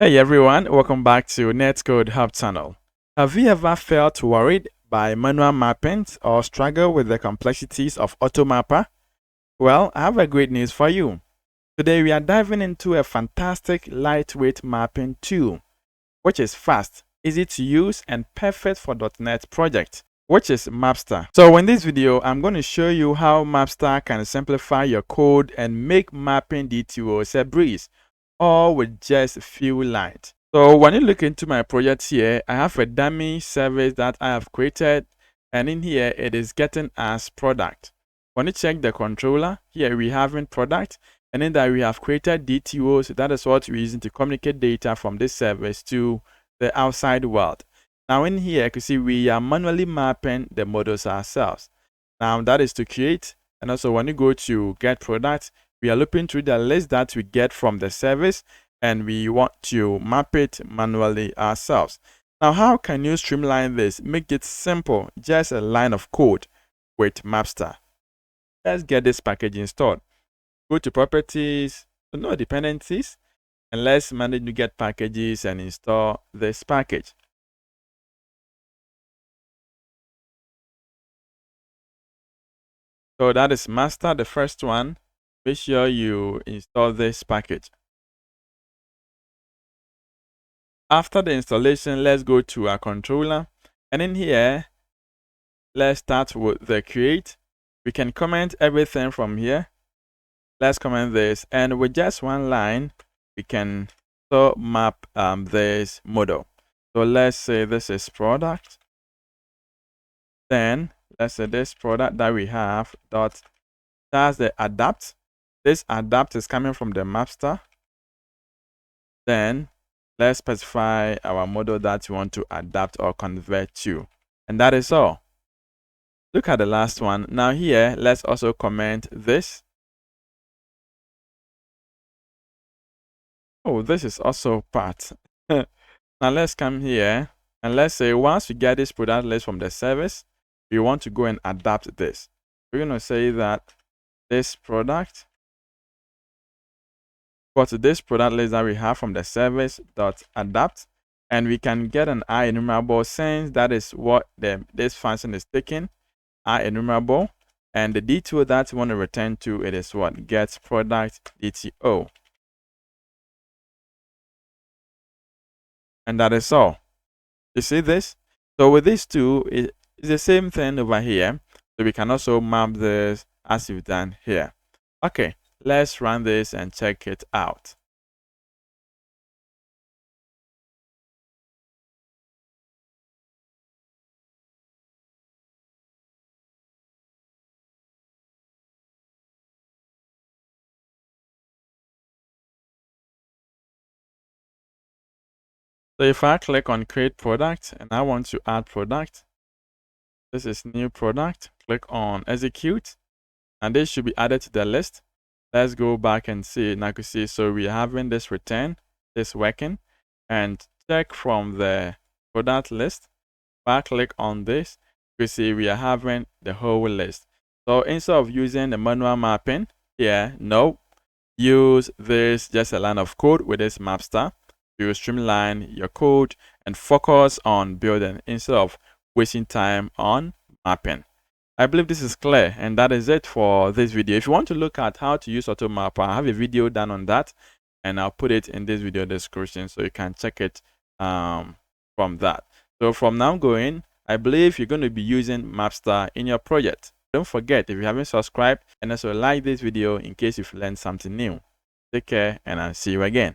Hey everyone, welcome back to Netcode-Hub channel. Have you ever felt worried by manual mapping or struggle with the complexities of AutoMapper? Well, I have a great news for you. Today we are diving into a fantastic lightweight mapping tool, which is fast, easy to use, and perfect for .NET projects, which is Mapster. So in this video, I'm going to show you how Mapster can simplify your code and make mapping DTOs a breeze, all with just a few lines. So when you look into my project here, I have a dummy service that I have created, and in here it is getting as product. When you check the controller, here we have in product, and in that we have created DTOs. That is what we're using to communicate data from this service to the outside world. Now in here, you can see we are manually mapping the models ourselves. Now that is to create, and also when you go to get product, we are looking through the list that we get from the service, and we want to map it manually ourselves. Now, how can you streamline this? Make it simple, just a line of code with Mapster. Let's get this package installed. Go to properties, no dependencies, and let's manage to get packages and install this package. So that is master, the first one. Make sure you install this package. After the installation, let's go to our controller, and in here, let's start with the create. We can comment everything from here. Let's comment this, and with just one line, we can so map this model. So let's say this is product. Then let's say this product that we have dot that's the adapt. This adapt is coming from the Mapster. Then let's specify our model that we want to adapt or convert to, and that is all. Look at the last one. Now here, let's also comment this. Oh, this is also part. Now let's come here, and let's say once we get this product list from the service, we want to go and adapt this. We're going to say that this product, but this product list that we have from the service dot adapt, and we can get an enumerable since that is what this function is taking, enumerable, and the DTO that we want to return to, it is what gets product DTO. And that is all. You see this? So with these two, it's the same thing over here. So we can also map this as we've done here. Okay, let's run this and check it out. So if I click on create product and I want to add product, this is new product, click on execute, and this should be added to the list. Let's go back and see. Now you can see, so we're having this return, this working, and check from the product list. Back click on this, you see we are having the whole list. So instead of using the manual mapping here, no, use this just a line of code with this Mapster. You streamline your code and focus on building instead of wasting time on mapping. I believe this is clear, and that is it for this video. If you want to look at how to use AutoMapper, I have a video done on that, and I'll put it in this video description so you can check it from that. So from now going, I believe you're going to be using Mapster in your project. Don't forget, if you haven't subscribed, and also like this video in case you've learned something new. Take care, and I'll see you again.